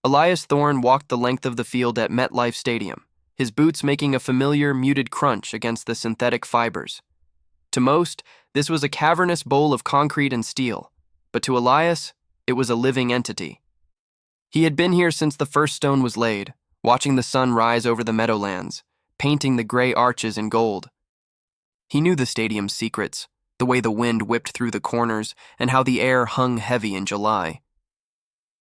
Elias Thorne walked the length of the field at MetLife Stadium, his boots making a familiar, muted crunch against the synthetic fibers. To most, this was a cavernous bowl of concrete and steel, but to Elias, it was a living entity. He had been here since the first stone was laid, watching the sun rise over the meadowlands, painting the gray arches in gold. He knew the stadium's secrets, the way the wind whipped through the corners, and how the air hung heavy in July.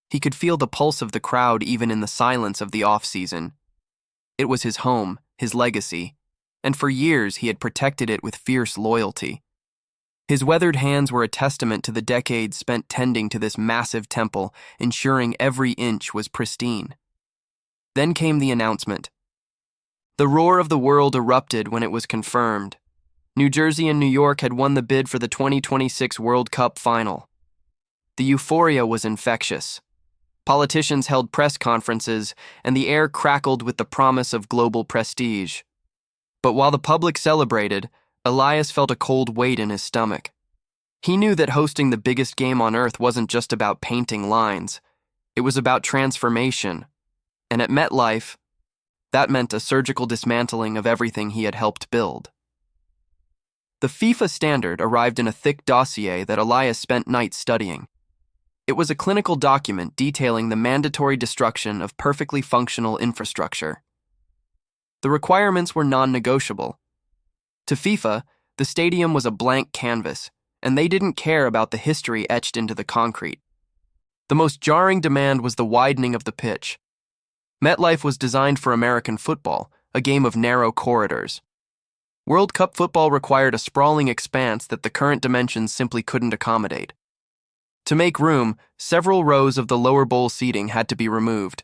He could feel the pulse of the crowd even in the silence of the off-season. It was his home, his legacy, and for years he had protected it with fierce loyalty. His weathered hands were a testament to the decades spent tending to this massive temple, ensuring every inch was pristine. Then came the announcement. The roar of the world erupted when it was confirmed. New Jersey and New York had won the bid for the 2026 World Cup final. The euphoria was infectious. Politicians held press conferences, and the air crackled with the promise of global prestige. But while the public celebrated, Elias felt a cold weight in his stomach. He knew that hosting the biggest game on earth wasn't just about painting lines. It was about transformation. And at MetLife, that meant a surgical dismantling of everything he had helped build. The FIFA standard arrived in a thick dossier that Elias spent nights studying. It was a clinical document detailing the mandatory destruction of perfectly functional infrastructure. The requirements were non-negotiable. To FIFA, the stadium was a blank canvas, and they didn't care about the history etched into the concrete. The most jarring demand was the widening of the pitch. MetLife was designed for American football, a game of narrow corridors. World Cup football required a sprawling expanse that the current dimensions simply couldn't accommodate. To make room, several rows of the lower bowl seating had to be removed.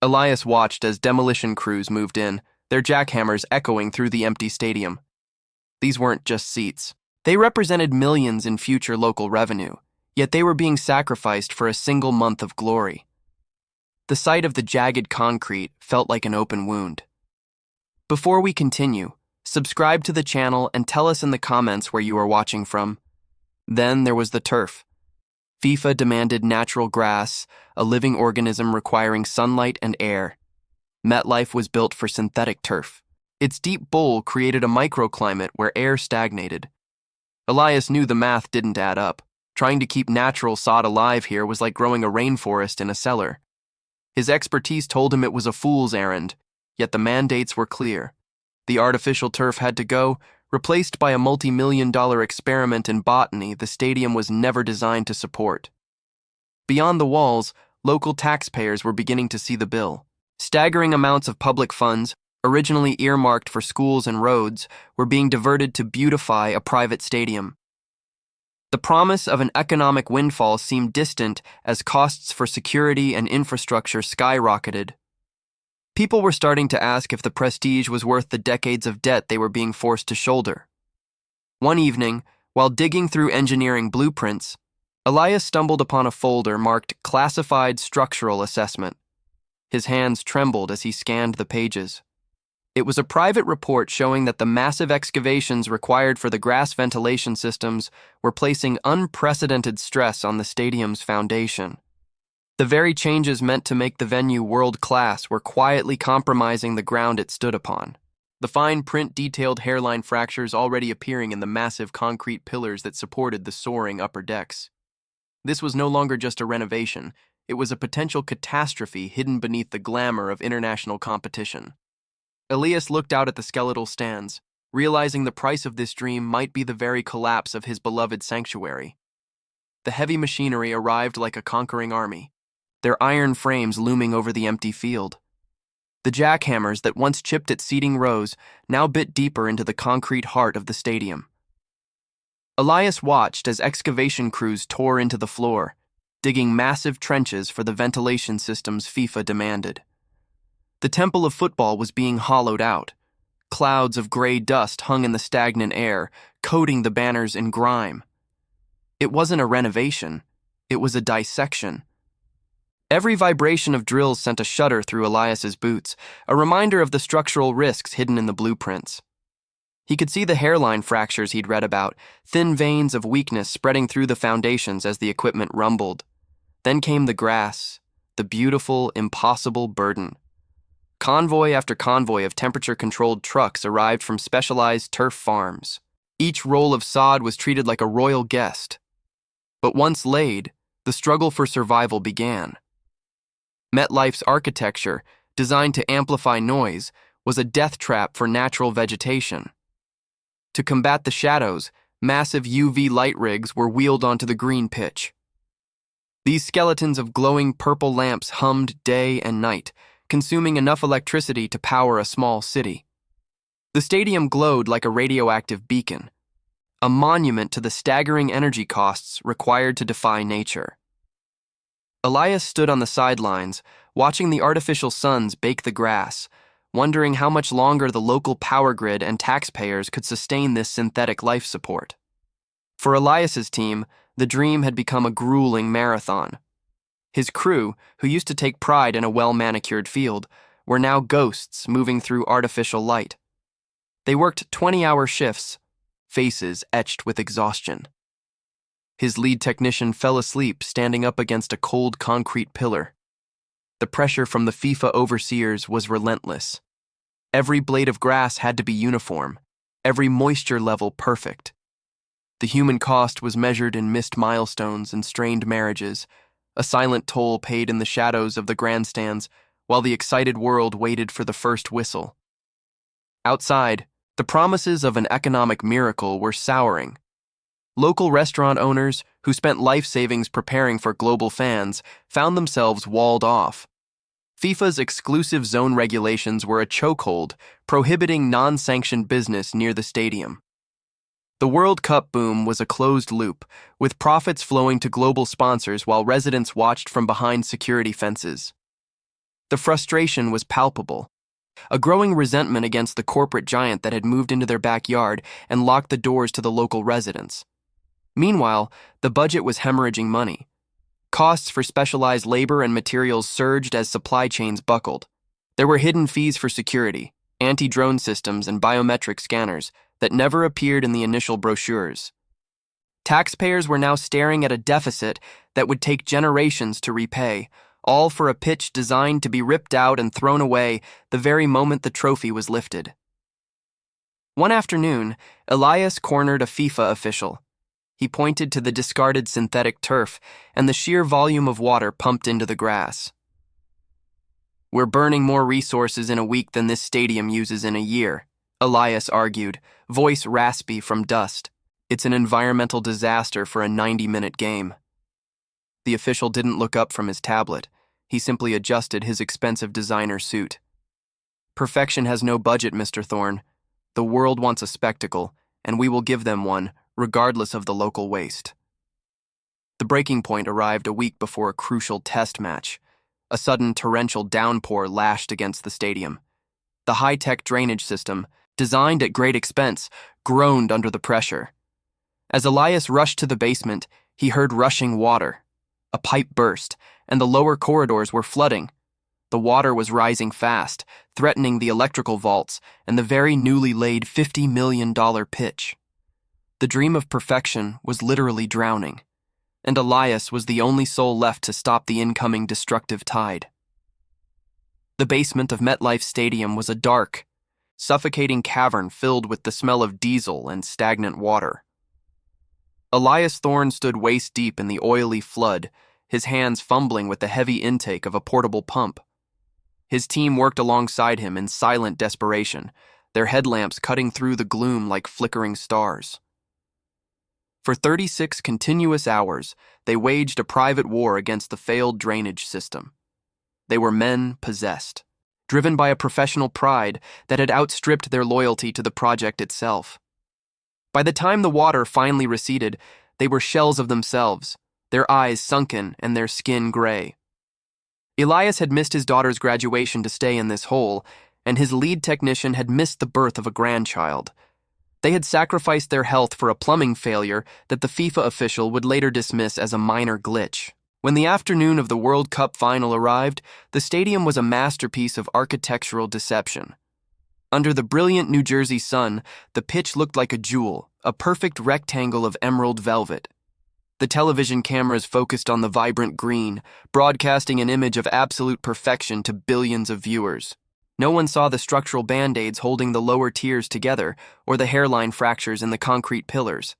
Elias watched as demolition crews moved in, their jackhammers echoing through the empty stadium. These weren't just seats. They represented millions in future local revenue, yet they were being sacrificed for a single month of glory. The sight of the jagged concrete felt like an open wound. Before we continue, subscribe to the channel and tell us in the comments where you are watching from. Then there was the turf. FIFA demanded natural grass, a living organism requiring sunlight and air. MetLife was built for synthetic turf. Its deep bowl created a microclimate where air stagnated. Elias knew the math didn't add up. Trying to keep natural sod alive here was like growing a rainforest in a cellar. His expertise told him it was a fool's errand, yet the mandates were clear. The artificial turf had to go, replaced by a multi-million-dollar experiment in botany the stadium was never designed to support. Beyond the walls, local taxpayers were beginning to see the bill. Staggering amounts of public funds, originally earmarked for schools and roads, were being diverted to beautify a private stadium. The promise of an economic windfall seemed distant as costs for security and infrastructure skyrocketed. People were starting to ask if the prestige was worth the decades of debt they were being forced to shoulder. One evening, while digging through engineering blueprints, Elias stumbled upon a folder marked Classified Structural Assessment. His hands trembled as he scanned the pages. It was a private report showing that the massive excavations required for the grass ventilation systems were placing unprecedented stress on the stadium's foundation. The very changes meant to make the venue world-class were quietly compromising the ground it stood upon. The fine print detailed hairline fractures already appearing in the massive concrete pillars that supported the soaring upper decks. This was no longer just a renovation, it was a potential catastrophe hidden beneath the glamour of international competition. Elias looked out at the skeletal stands, realizing the price of this dream might be the very collapse of his beloved sanctuary. The heavy machinery arrived like a conquering army, their iron frames looming over the empty field. The jackhammers that once chipped at seating rows now bit deeper into the concrete heart of the stadium. Elias watched as excavation crews tore into the floor, digging massive trenches for the ventilation systems FIFA demanded. The temple of football was being hollowed out. Clouds of gray dust hung in the stagnant air, coating the banners in grime. It wasn't a renovation, it was a dissection. Every vibration of drills sent a shudder through Elias's boots, a reminder of the structural risks hidden in the blueprints. He could see the hairline fractures he'd read about, thin veins of weakness spreading through the foundations as the equipment rumbled. Then came the grass, the beautiful, impossible burden. Convoy after convoy of temperature-controlled trucks arrived from specialized turf farms. Each roll of sod was treated like a royal guest. But once laid, the struggle for survival began. MetLife's architecture, designed to amplify noise, was a death trap for natural vegetation. To combat the shadows, massive UV light rigs were wheeled onto the green pitch. These skeletons of glowing purple lamps hummed day and night, consuming enough electricity to power a small city. The stadium glowed like a radioactive beacon, a monument to the staggering energy costs required to defy nature. Elias stood on the sidelines, watching the artificial suns bake the grass, wondering how much longer the local power grid and taxpayers could sustain this synthetic life support. For Elias's team, the dream had become a grueling marathon. His crew, who used to take pride in a well-manicured field, were now ghosts moving through artificial light. They worked 20-hour shifts, faces etched with exhaustion. His lead technician fell asleep standing up against a cold concrete pillar. The pressure from the FIFA overseers was relentless. Every blade of grass had to be uniform, every moisture level perfect. The human cost was measured in missed milestones and strained marriages, a silent toll paid in the shadows of the grandstands while the excited world waited for the first whistle. Outside, the promises of an economic miracle were souring. Local restaurant owners, who spent life savings preparing for global fans, found themselves walled off. FIFA's exclusive zone regulations were a chokehold, prohibiting non-sanctioned business near the stadium. The World Cup boom was a closed loop, with profits flowing to global sponsors while residents watched from behind security fences. The frustration was palpable. A growing resentment against the corporate giant that had moved into their backyard and locked the doors to the local residents. Meanwhile, the budget was hemorrhaging money. Costs for specialized labor and materials surged as supply chains buckled. There were hidden fees for security, anti-drone systems, and biometric scanners that never appeared in the initial brochures. Taxpayers were now staring at a deficit that would take generations to repay, all for a pitch designed to be ripped out and thrown away the very moment the trophy was lifted. One afternoon, Elias cornered a FIFA official. He pointed to the discarded synthetic turf and the sheer volume of water pumped into the grass. "We're burning more resources in a week than this stadium uses in a year," Elias argued, voice raspy from dust. "It's an environmental disaster for a 90-minute game." The official didn't look up from his tablet. He simply adjusted his expensive designer suit. "Perfection has no budget, Mr. Thorne. The world wants a spectacle, and we will give them one, regardless of the local waste." The breaking point arrived a week before a crucial test match. A sudden torrential downpour lashed against the stadium. The high-tech drainage system, designed at great expense, groaned under the pressure. As Elias rushed to the basement, he heard rushing water. A pipe burst, and the lower corridors were flooding. The water was rising fast, threatening the electrical vaults and the very newly laid $50 million pitch. The dream of perfection was literally drowning, and Elias was the only soul left to stop the incoming destructive tide. The basement of MetLife Stadium was a dark, suffocating cavern filled with the smell of diesel and stagnant water. Elias Thorne stood waist-deep in the oily flood, his hands fumbling with the heavy intake of a portable pump. His team worked alongside him in silent desperation, their headlamps cutting through the gloom like flickering stars. For 36 continuous hours, they waged a private war against the failed drainage system. They were men possessed, driven by a professional pride that had outstripped their loyalty to the project itself. By the time the water finally receded, they were shells of themselves, their eyes sunken and their skin gray. Elias had missed his daughter's graduation to stay in this hole, and his lead technician had missed the birth of a grandchild. They had sacrificed their health for a plumbing failure that the FIFA official would later dismiss as a minor glitch. When the afternoon of the World Cup final arrived, the stadium was a masterpiece of architectural deception. Under the brilliant New Jersey sun, the pitch looked like a jewel, a perfect rectangle of emerald velvet. The television cameras focused on the vibrant green, broadcasting an image of absolute perfection to billions of viewers. No one saw the structural band-aids holding the lower tiers together or the hairline fractures in the concrete pillars.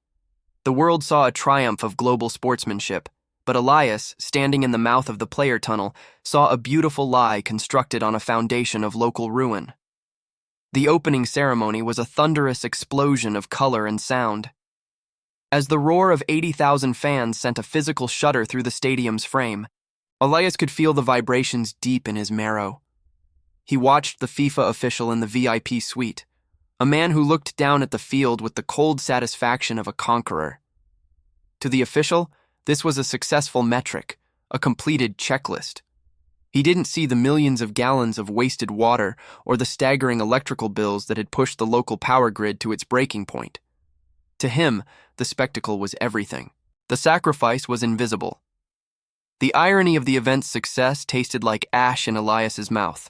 The world saw a triumph of global sportsmanship, but Elias, standing in the mouth of the player tunnel, saw a beautiful lie constructed on a foundation of local ruin. The opening ceremony was a thunderous explosion of color and sound. As the roar of 80,000 fans sent a physical shudder through the stadium's frame, Elias could feel the vibrations deep in his marrow. He watched the FIFA official in the VIP suite, a man who looked down at the field with the cold satisfaction of a conqueror. To the official, this was a successful metric, a completed checklist. He didn't see the millions of gallons of wasted water or the staggering electrical bills that had pushed the local power grid to its breaking point. To him, the spectacle was everything. The sacrifice was invisible. The irony of the event's success tasted like ash in Elias's mouth.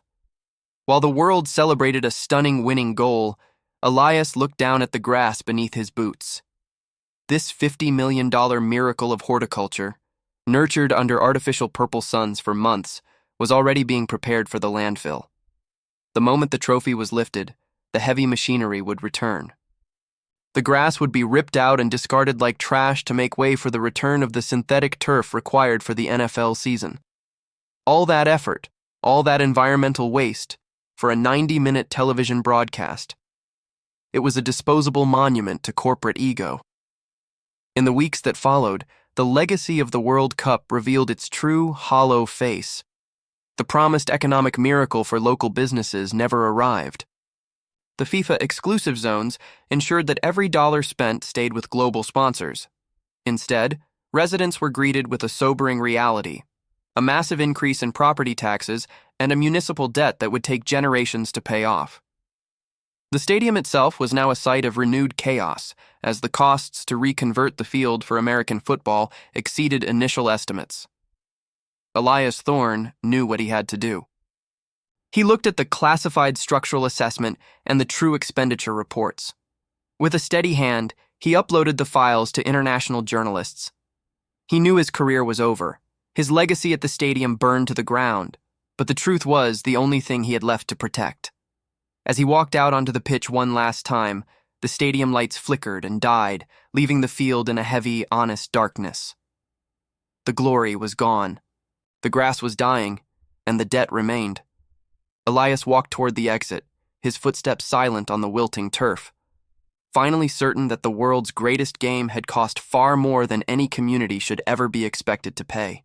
While the world celebrated a stunning winning goal, Elias looked down at the grass beneath his boots. This $50 million miracle of horticulture, nurtured under artificial purple suns for months, was already being prepared for the landfill. The moment the trophy was lifted, the heavy machinery would return. The grass would be ripped out and discarded like trash to make way for the return of the synthetic turf required for the NFL season. All that effort, all that environmental waste, for a 90-minute television broadcast. It was a disposable monument to corporate ego. In the weeks that followed, the legacy of the World Cup revealed its true, hollow face. The promised economic miracle for local businesses never arrived. The FIFA exclusive zones ensured that every dollar spent stayed with global sponsors. Instead, residents were greeted with a sobering reality: a massive increase in property taxes and a municipal debt that would take generations to pay off. The stadium itself was now a site of renewed chaos, as the costs to reconvert the field for American football exceeded initial estimates. Elias Thorne knew what he had to do. He looked at the classified structural assessment and the true expenditure reports. With a steady hand, he uploaded the files to international journalists. He knew his career was over. His legacy at the stadium burned to the ground, but the truth was the only thing he had left to protect. As he walked out onto the pitch one last time, the stadium lights flickered and died, leaving the field in a heavy, honest darkness. The glory was gone. The grass was dying, and the debt remained. Elias walked toward the exit, his footsteps silent on the wilting turf, finally certain that the world's greatest game had cost far more than any community should ever be expected to pay.